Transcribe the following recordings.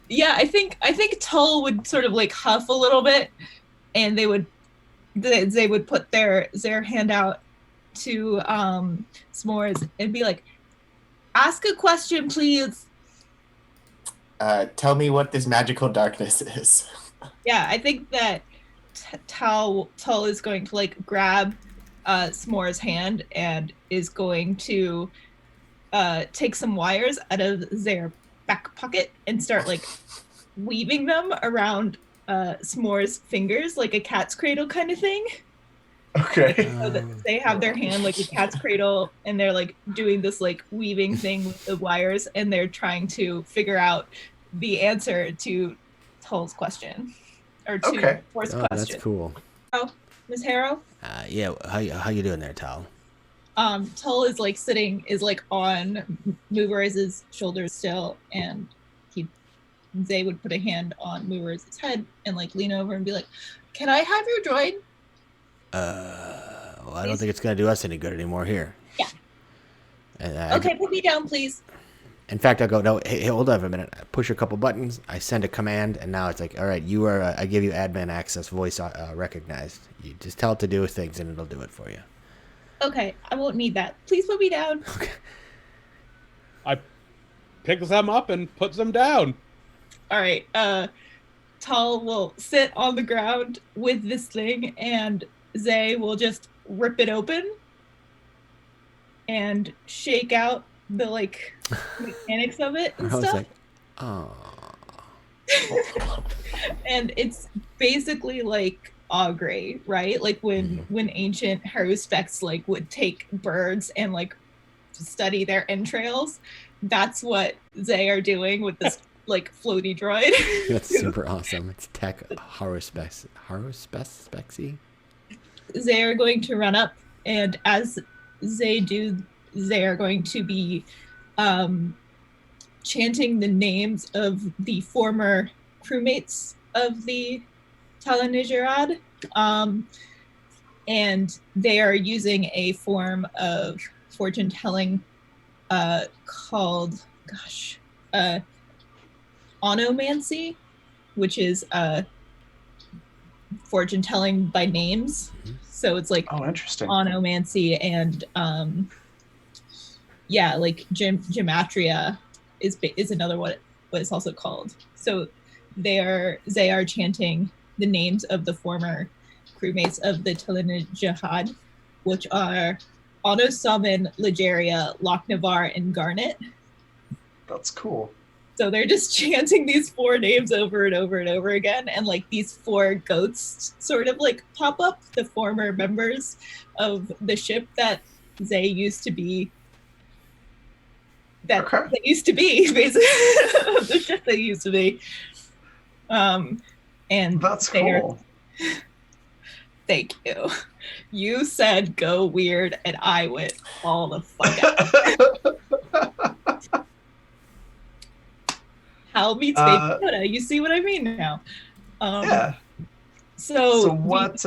Yeah, I think Tull would sort of like huff a little bit, and they would put their hand out to S'mores and be like, ask a question, please. Tell me what this magical darkness is. Yeah, I think that Tull is going to like grab S'more's hand and is going to take some wires out of their back pocket and start like weaving them around S'more's fingers like a cat's cradle kind of thing. Okay. So that they have their hand like a cat's cradle and they're like doing this like weaving thing with the wires and they're trying to figure out the answer to Tull's question or to Force's question. That's cool. Oh, Ms. Harrow? Yeah, how you doing there, Tull? Tull is like on Moveriz's shoulders still, and they would put a hand on Moveriz's head and like lean over and be like, "Can I have your droid?" Well, I don't think it's gonna do us any good anymore here. Yeah. Okay, put me down, please. In fact, I'll go. No, hey, hold on for a minute. I push a couple buttons. I send a command, and now it's like, all right, you are. I give you admin access, voice recognized. You just tell it to do things, and it'll do it for you. Okay, I won't need that. Please put me down. Okay. I pick them up and put them down. All right. Tull will sit on the ground with this thing, and Zay will just rip it open and shake out the like mechanics of it and stuff. Like, oh. And it's basically like augury, right? Like when ancient haruspecs like would take birds and like study their entrails. That's what they are doing with this like floaty droid. That's super awesome. It's tech haruspexy. They are going to run up, and as they do, they are going to be chanting the names of the former crewmates of the Talanijarad, and they are using a form of fortune telling called onomancy, which is fortune telling by names. So it's like interesting. Onomancy and like gematria is another what it's also called. So they are chanting the names of the former crewmates of the Talina Jihad, which are Otto Summon, Ligeria, Lochnavar, and Garnet. That's cool. So they're just chanting these four names over and over and over again, and like these four ghosts sort of like pop up, the former members of the ship that they used to be. They used to be basically the ship they used to be. And that's cool. Thank you. You said go weird, and I went all the fuck out. How meets baby Yoda? You see what I mean now? Yeah. So what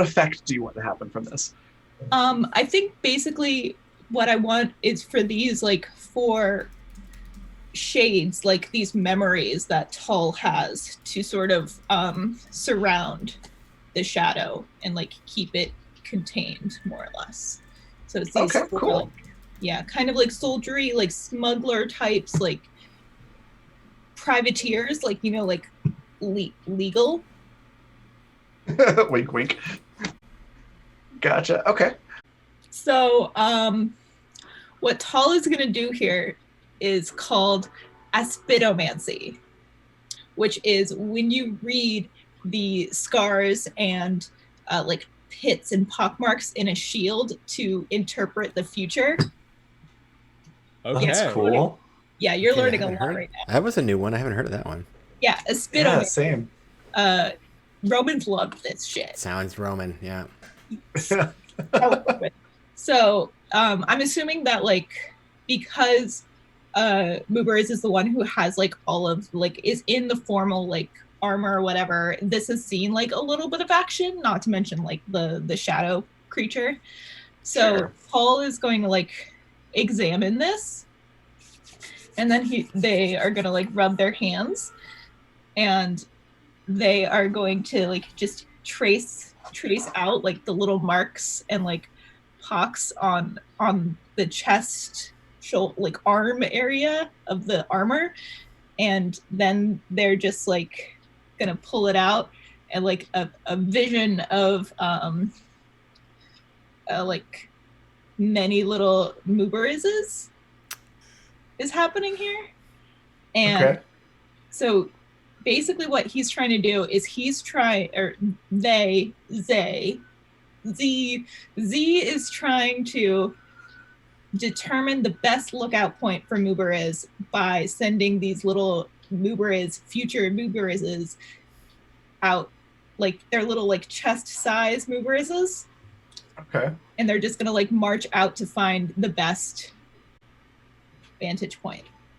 effect do you want to happen from this? I think basically what I want is for these like four shades, like these memories that Tull has, to sort of surround the shadow and like keep it contained more or less. So it's these cool. Like, kind of like soldiery, like smuggler types, like privateers, like, you know, like legal. Wink, wink. Gotcha. Okay. So what Tull is going to do here is called aspidomancy, which is when you read the scars and like pits and pockmarks in a shield to interpret the future. Okay. That's cool. Yeah, you're learning a lot right now. That was a new one. I haven't heard of that one. Yeah, aspidomancy. Yeah, same. Romans love this shit. Sounds Roman, yeah. So I'm assuming that like because Muberiz is the one who has like all of like is in the formal like armor or whatever, this has seen like a little bit of action, not to mention like the shadow creature. So Paul is going to like examine this and then they are gonna like rub their hands, and they are going to like just trace out like the little marks and like pocks on the chest, shoulder, like arm area of the armor, and then they're just like gonna pull it out, and like a vision of like many little Mubarizes is happening here. And Okay. so basically what he's trying to do is Z is trying to determine the best lookout point for Mubariz by sending these little future Mubarizes out, like they're little like chest size Mubarizes. Okay. And they're just gonna like march out to find the best vantage point.